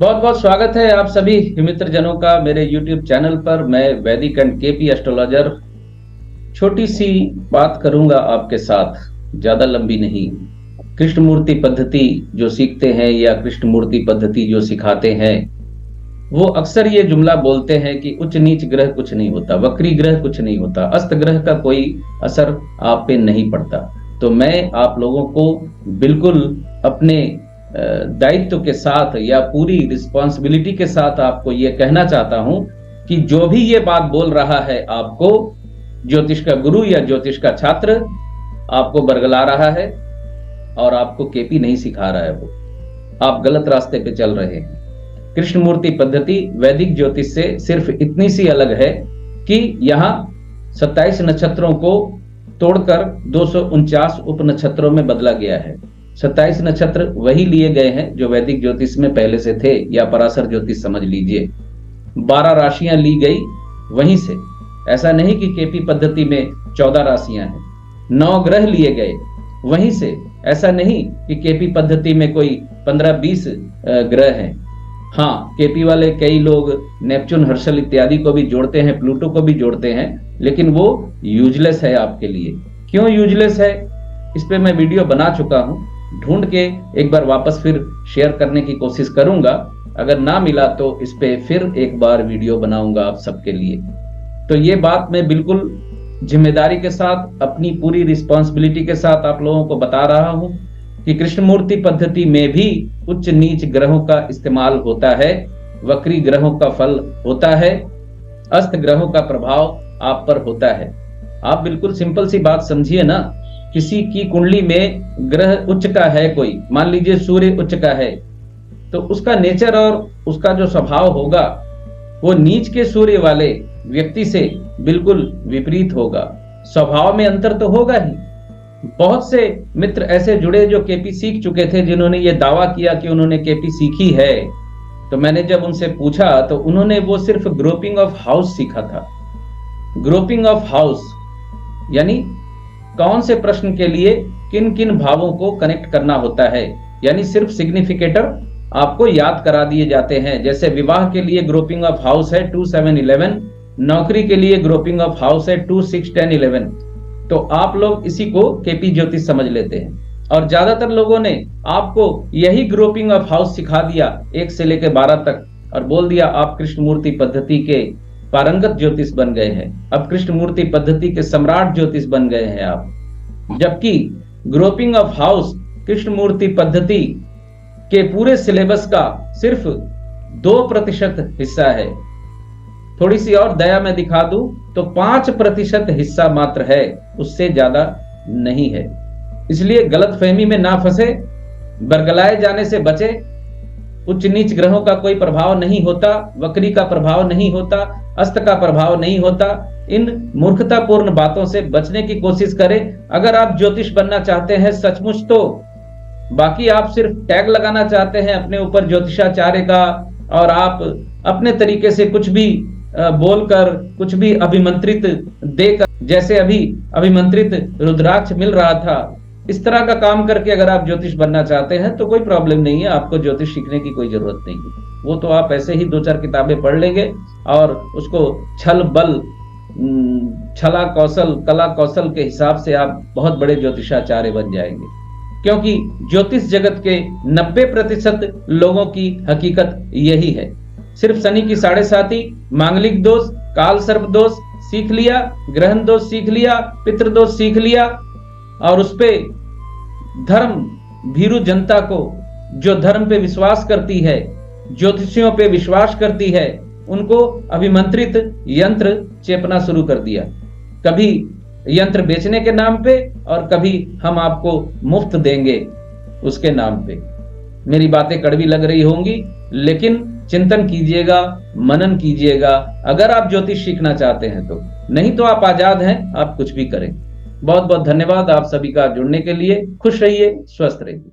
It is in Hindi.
बहुत बहुत स्वागत है आप सभी मित्र जनों का मेरे YouTube चैनल पर। मैं वैदिक एंड केपी एस्ट्रोलॉजर छोटी सी बात करूंगा आपके साथ, ज्यादा लंबी नहीं। कृष्णमूर्ति पद्धति जो सीखते हैं या कृष्णमूर्ति पद्धति जो सिखाते हैं, वो अक्सर ये जुमला बोलते हैं कि उच्च नीच ग्रह कुछ नहीं होता, वक्री ग्रह कुछ नहीं होता, अस्त ग्रह का कोई असर आप पे नहीं पड़ता। तो मैं आप लोगों को बिल्कुल अपने दायित्व के साथ या पूरी रिस्पॉन्सिबिलिटी के साथ आपको ये कहना चाहता हूं कि जो भी ये बात बोल रहा है आपको, ज्योतिष का गुरु या ज्योतिष का छात्र आपको बरगला रहा है और आपको केपी नहीं सिखा रहा है, वो आप गलत रास्ते पे चल रहे हैं। कृष्णमूर्ति पद्धति वैदिक ज्योतिष से सिर्फ इतनी सी अलग है कि यहाँ 27 नक्षत्रों को तोड़कर 249 उप नक्षत्रों में बदला गया है। 27 नक्षत्र वही लिए गए हैं जो वैदिक ज्योतिष में पहले से थे, या पराशर ज्योतिष समझ लीजिए। 12 राशियां ली गई वहीं से। ऐसा नहीं कि केपी पद्धति में 14 राशियां हैं। 9 ग्रह लिए गए वहीं से। ऐसा नहीं कि केपी पद्धति में कोई 15-20 ग्रह हैं। हाँ, केपी वाले कई लोग नेपच्यून, हर्षल इत्यादि को भी जोड़ते हैं, प्लूटो को भी जोड़ते हैं, लेकिन वो यूजलेस है आपके लिए। क्यों यूजलेस है, इस पे मैं वीडियो बना चुका हूं। ढूंढ के एक बार वापस फिर शेयर करने की कोशिश करूंगा। अगर ना मिला तो इस पे फिर एक बार वीडियो बनाऊंगा आप सबके लिए। तो ये बात मैं बिल्कुल जिम्मेदारी के साथ, अपनी पूरी रिस्पॉन्सिबिलिटी के साथ आप लोगों को बता रहा हूं कि कृष्णमूर्ति पद्धति में भी उच्च नीच ग्रहों का इस्तेमाल होता है, वक्री ग्रहों का फल होता है, अस्त ग्रहों का प्रभाव आप पर होता है। आप बिल्कुल सिंपल सी बात समझिए ना, किसी की कुंडली में ग्रह उच्च का है, कोई मान लीजिए सूर्य उच्च का है, तो उसका नेचर और उसका जो स्वभाव होगा वो नीच के सूर्य वाले व्यक्ति से बिल्कुल विपरीत होगा। स्वभाव में अंतर तो होगा ही। बहुत से मित्र ऐसे जुड़े जो केपी सीख चुके थे, जिन्होंने ये दावा किया कि उन्होंने केपी सीखी है। तो मैंने जब उनसे पूछा तो उन्होंने वो सिर्फ ग्रुपिंग ऑफ हाउस सीखा था। ग्रुपिंग ऑफ हाउस यानी कौन से प्रश्न के लिए किन किन भावों को कनेक्ट करना होता है, यानी सिर्फ सिग्निफिकेटर आपको याद करा दिए जाते हैं। जैसे विवाह के लिए ग्रुपिंग ऑफ हाउस है 2, 7, 11, नौकरी के लिए ग्रुपिंग ऑफ हाउस है 2, 6, 10, 11। तो आप लोग इसी को केपी ज्योतिष समझ लेते हैं, और ज्यादातर लोगों ने आपको यही ग्रुपिंग ऑफ हाउस सिखा दिया 1 से लेकर 12 तक, और बोल दिया आप कृष्णमूर्ति पद्धति के पारंगत ज्योतिष बन गए हैं, अब कृष्णमूर्ति पद्धति के सम्राट ज्योतिष बन गए हैं आप। जबकि ग्रुपिंग ऑफ हाउस कृष्णमूर्ति पद्धति के पूरे सिलेबस का सिर्फ 2% हिस्सा है। थोड़ी सी और दया मैं दिखा दूं तो 5% हिस्सा मात्र है, उससे ज्यादा नहीं है। इसलिए गलतफहमी में ना फंसे, बरगलाए जाने से बचे। उच्च नीच ग्रहों का कोई प्रभाव नहीं होता, वक्री का प्रभाव नहीं होता, अस्त का प्रभाव नहीं होता। इन मूर्खतापूर्ण बातों से बचने की कोशिश करें अगर आप ज्योतिष बनना चाहते हैं सचमुच तो। बाकी आप सिर्फ टैग लगाना चाहते हैं अपने ऊपर ज्योतिषाचार्य का, और आप अपने तरीके से कुछ भी बोलकर, कुछ भी अभिमंत्रित देकर, जैसे अभी अभिमंत्रित रुद्राक्ष मिल रहा था, इस तरह का काम करके अगर आप ज्योतिष बनना चाहते हैं तो कोई प्रॉब्लम नहीं है। आपको ज्योतिष सीखने की कोई जरूरत नहीं है। वो तो आप ऐसे ही 2-4 किताबें पढ़ लेंगे और उसको छल बल, छला कौशल, कला कौशल के हिसाब से आप बहुत बड़े ज्योतिषाचार्य बन जाएंगे। क्योंकि ज्योतिष जगत के 90% लोगों की हकीकत यही है। सिर्फ शनि की 7.5, मांगलिक दोष, काल सर्प दोष सीख लिया, ग्रहण दोष सीख लिया, पितृदोष सीख लिया, और उस पे धर्म भीरू जनता को, जो धर्म पे विश्वास करती है, ज्योतिषियों पे विश्वास करती है, उनको अभिमंत्रित यंत्र चेपना शुरू कर दिया। कभी यंत्र बेचने के नाम पे और कभी हम आपको मुफ्त देंगे उसके नाम पे। मेरी बातें कड़वी लग रही होंगी, लेकिन चिंतन कीजिएगा, मनन कीजिएगा अगर आप ज्योतिष सीखना चाहते हैं तो। नहीं तो आप आजाद हैं, आप कुछ भी करें। बहुत बहुत धन्यवाद आप सभी का जुड़ने के लिए। खुश रहिए, स्वस्थ रहिए।